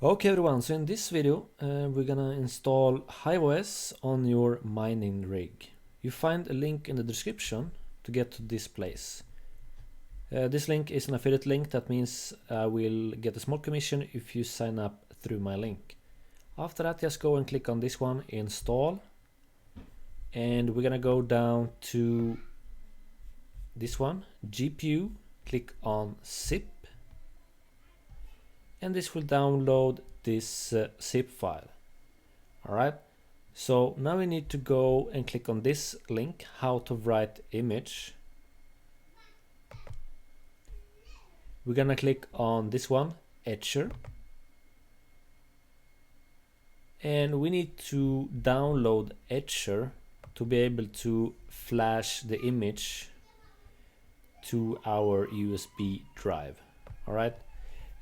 Okay everyone, so in this video we're gonna install HiveOS on your mining rig. You find a link in the description to get to this place. This link is an affiliate link. That means I will get a small commission if you sign up through my link. After that, just go and click on this one, install, and we're gonna go down to this one, GPU, click on zip, and this will download this zip file. Alright, so now we need to go and click on this link, how to write image. We're gonna click on this one, Etcher, and we need to download Etcher to be able to flash the image to our USB drive. Alright,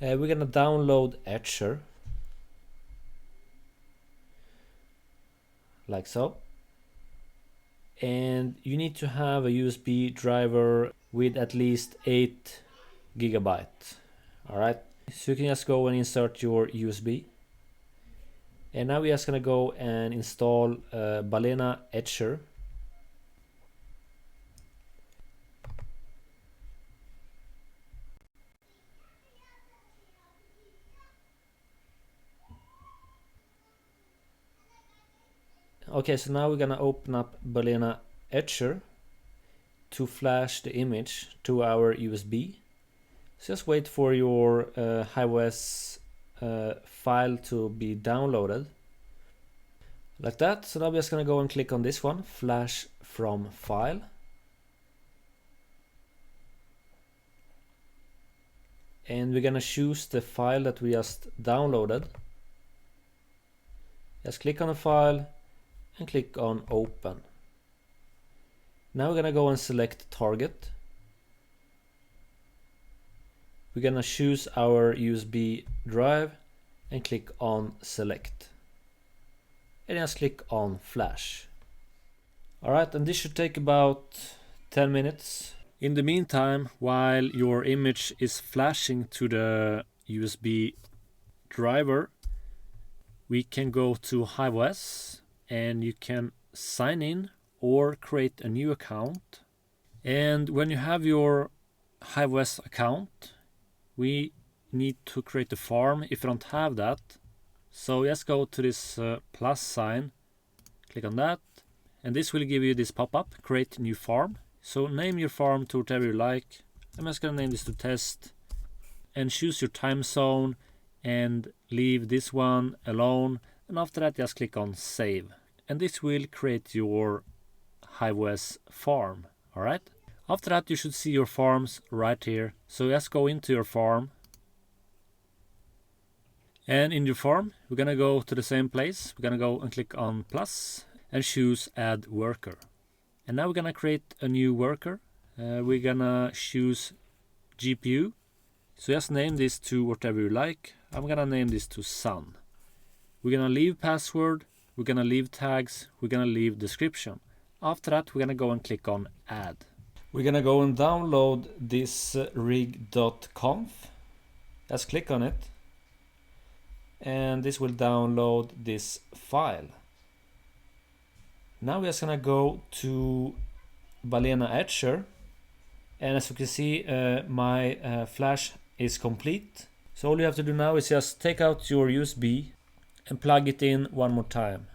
we're gonna download Etcher like so, and you need to have a USB driver with at least 8 GB. Alright, so you can just go and insert your USB, and now we're just gonna go and install Balena Etcher. Okay, so now we're gonna open up Balena Etcher to flash the image to our USB. So just wait for your HiveOS file to be downloaded. Like that. So now we're just gonna go and click on this one, flash from file. And we're gonna choose the file that we just downloaded. Just click on the file and click on open. Now we're gonna go and select target. We're gonna choose our USB drive and click on select. And just click on flash. Alright, and this should take about 10 minutes. In the meantime, while your image is flashing to the USB driver, we can go to HiveOS and you can sign in or create a new account. And when you have your HiveOS account, we need to create a farm if you don't have that. So just go to this plus sign, click on that, and this will give you this pop-up, create new farm. So name your farm to whatever you like. I'm just gonna name this to test, and choose your time zone and leave this one alone, and after that just click on save, and this will create your HiveOS farm. Alright, after that you should see your farms right here. So just go into your farm, and in your farm we're gonna go to the same place. We're gonna go and click on plus and choose add worker, and now we're gonna create a new worker. We're gonna choose GPU, so just name this to whatever you like. I'm gonna name this to sun. We're gonna leave password, we're gonna leave tags, we're gonna leave description. After that we're gonna go and click on add. We're gonna go and download this rig.conf. Just click on it, and this will download this file. Now we're just gonna go to Balena Etcher, and as you can see my flash is complete. So all you have to do now is just take out your USB and plug it in one more time.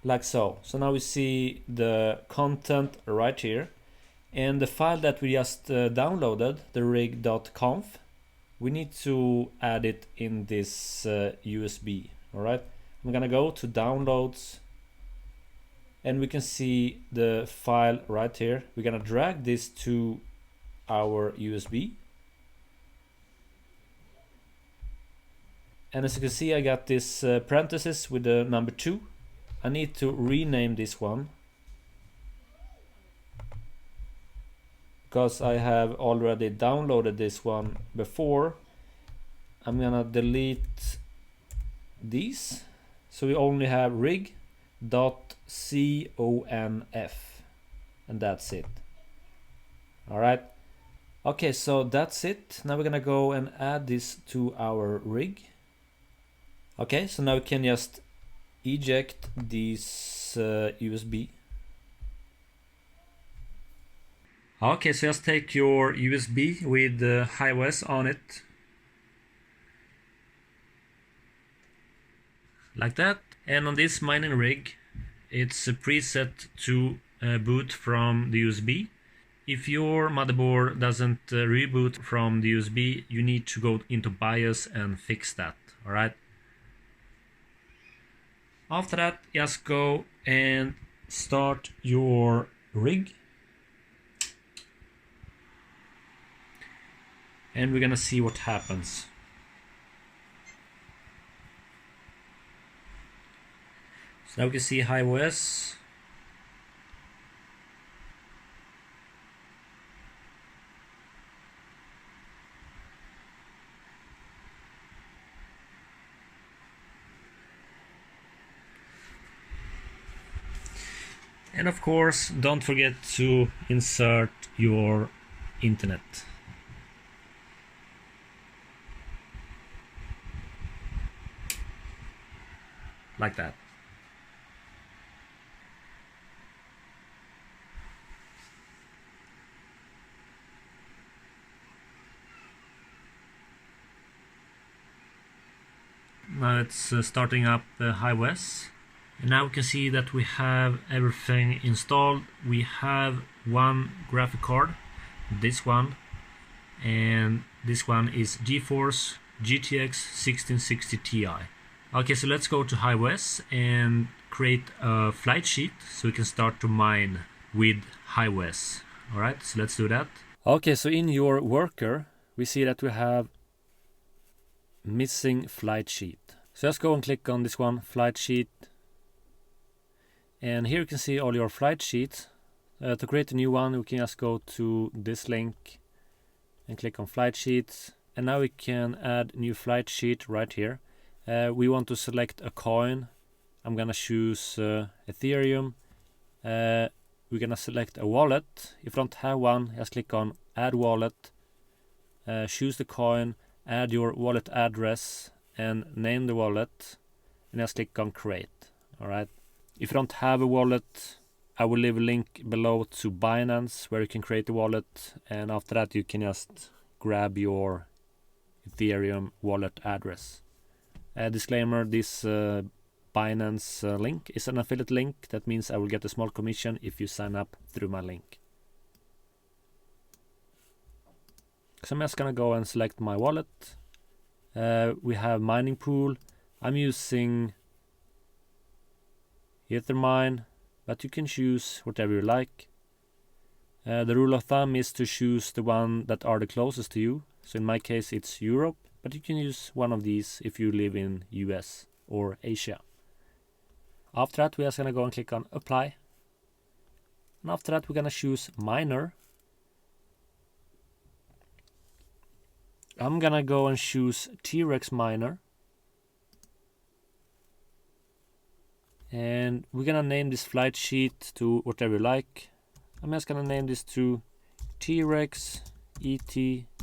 Like so. So now we see the content right here, and the file that we just downloaded, the rig.conf, we need to add it in this USB. Alright, I'm gonna go to downloads, and we can see the file right here. We're gonna drag this to our USB, and as you can see I got this parenthesis with the number 2. I need to rename this one because I have already downloaded this one before. I'm gonna delete these, so we only have rig.conf, and that's it. Alright, Okay, so that's it. Now we're gonna go and add this to our rig. Okay, so now we can just eject this USB. Okay, so just take your USB with HiveOS on it. Like that. And on this mining rig, it's preset to boot from the USB. If your motherboard doesn't reboot from the USB, you need to go into BIOS and fix that, alright? After that, just go and start your rig. And we're gonna see what happens. So now we can see HiveOS. And of course, don't forget to insert your internet. Like that. Now it's starting up HiveOS. And now we can see that we have everything installed. We have one graphic card, this one, and this one is GeForce GTX 1660 Ti. Okay, so let's go to HiveOS and create a flight sheet so we can start to mine with HiveOS. Alright, so let's do that. Okay, so in your worker, we see that we have missing flight sheet. So just go and click on this one, flight sheet. And here you can see all your flight sheets. To create a new one, we can just go to this link and click on flight sheets. And now we can add new flight sheet right here. We want to select a coin. I'm gonna choose Ethereum. We're gonna select a wallet. If you don't have one, just click on add wallet. Choose the coin, add your wallet address and name the wallet, and just click on create. Alright. If you don't have a wallet, I will leave a link below to Binance where you can create a wallet, and after that you can just grab your Ethereum wallet address. Disclaimer, this Binance link is an affiliate link. That means I will get a small commission if you sign up through my link. So I'm just gonna go and select my wallet. We have mining pool. I'm using Ethermine, but you can choose whatever you like. The rule of thumb is to choose the one that are the closest to you. So in my case it's Europe, but you can use one of these if you live in US or Asia. After that, we're just gonna go and click on apply. And after that, we're gonna choose miner. I'm gonna go and choose T-Rex miner. And we're gonna name this flight sheet to whatever you like. I'm just gonna name this to T-Rex ETH,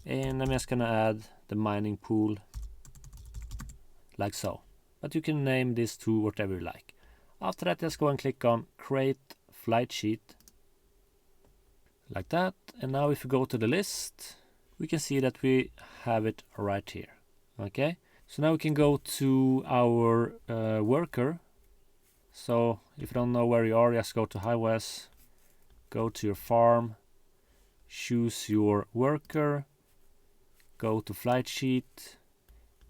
and I'm just gonna add the mining pool like so. But you can name this to whatever you like. After that, just go and click on create flight sheet like that. And now if we go to the list, we can see that we have it right here. Okay. So now we can go to our worker. So if you don't know where you are, just go to HiveOS, go to your farm, choose your worker, go to flight sheet,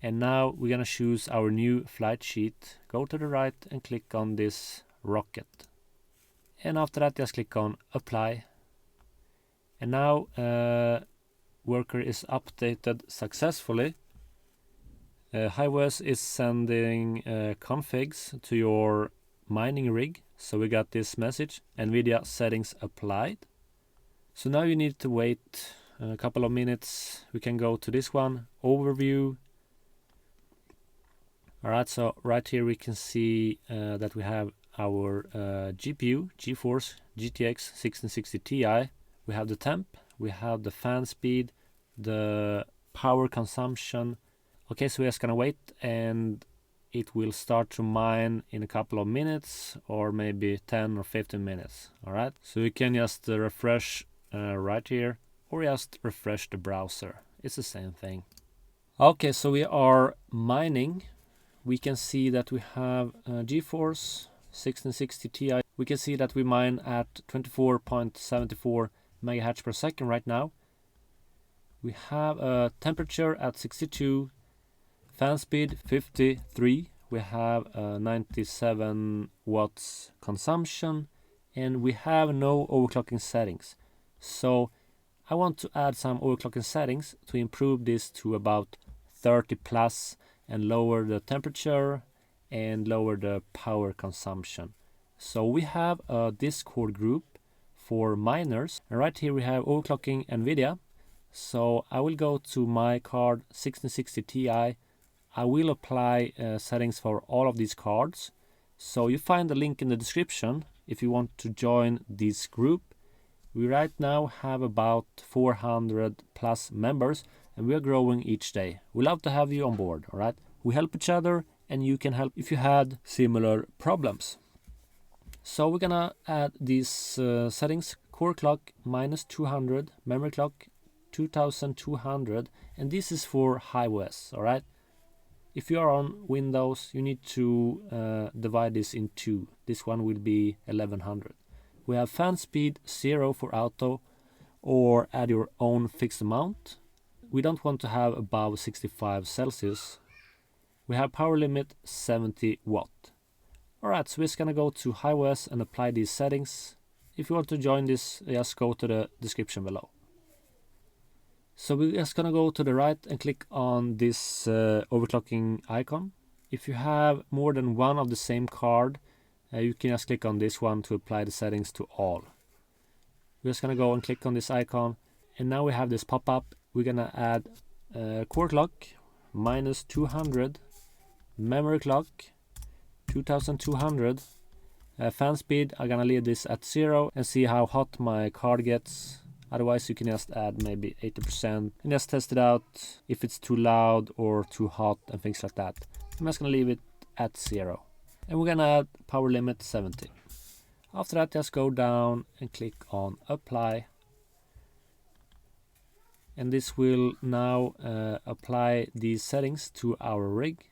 and now we're gonna choose our new flight sheet. Go to the right and click on this rocket. And after that, just click on apply. And now worker is updated successfully. HiveOS is sending configs to your mining rig. So we got this message, NVIDIA settings applied. So now you need to wait a couple of minutes. We can go to this one, overview. Alright, so right here we can see that we have our GPU, GeForce GTX 1660 Ti. We have the temp, we have the fan speed, the power consumption. Okay, so we're just gonna wait and it will start to mine in a couple of minutes or maybe 10 or 15 minutes. Alright, so you can just refresh right here or just refresh the browser. It's the same thing. Okay, so we are mining. We can see that we have GeForce 1660 Ti. We can see that we mine at 24.74 megahertz per second right now. We have a temperature at 62, fan speed 53. We have 97 watts consumption, and we have no overclocking settings. So I want to add some overclocking settings to improve this to about 30 plus and lower the temperature and lower the power consumption. So we have a Discord group for miners, and right here we have overclocking NVIDIA. So I will go to my card 1660 Ti. I will apply settings for all of these cards. So you find the link in the description if you want to join this group. We right now have about 400 plus members, and we are growing each day. We love to have you on board, all right? We help each other, and you can help if you had similar problems. So we're gonna add these settings: core clock minus 200, memory clock 2200, and this is for HiveOS, all right? If you are on Windows, you need to divide this in two. This one will be 1100. We have fan speed 0 for auto, or add your own fixed amount. We don't want to have above 65 Celsius. We have power limit 70 watt. Alright, so we're just gonna go to HiveOS and apply these settings. If you want to join this, just go to the description below. So we're just gonna go to the right and click on this overclocking icon. If you have more than one of the same card, you can just click on this one to apply the settings to all. We're just gonna go and click on this icon, and now we have this pop-up. We're gonna add core clock minus 200, memory clock 2200, fan speed. I'm gonna leave this at 0 and see how hot my card gets. Otherwise you can just add maybe 80% and just test it out if it's too loud or too hot and things like that. I'm just gonna leave it at 0. And we're gonna add power limit 70. After that, just go down and click on apply. And this will now apply these settings to our rig.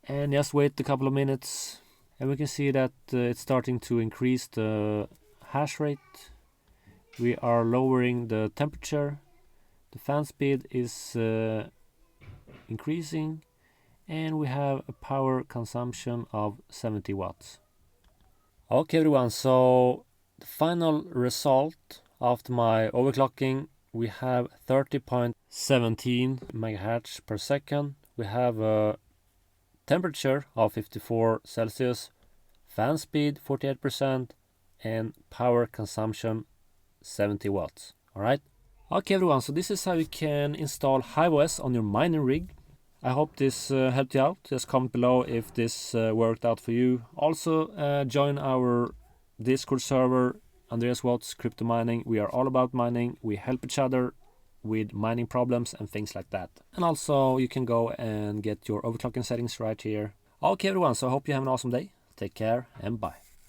And just wait a couple of minutes, and we can see that it's starting to increase the hash rate. We are lowering the temperature. The fan speed is increasing, and we have a power consumption of 70 watts. Okay everyone, so the final result after my overclocking, we have 30.17 megahertz per second. We have a temperature of 54 Celsius, fan speed 48%, and power consumption 70 watts. Alright? Okay everyone, so this is how you can install HiveOS on your mining rig. I hope this helped you out. Just comment below if this worked out for you. Also join our Discord server, Andreas Watts Crypto Mining. We are all about mining. We help each other with mining problems and things like that. And also you can go and get your overclocking settings right here. Okay everyone, so I hope you have an awesome day. Take care and bye.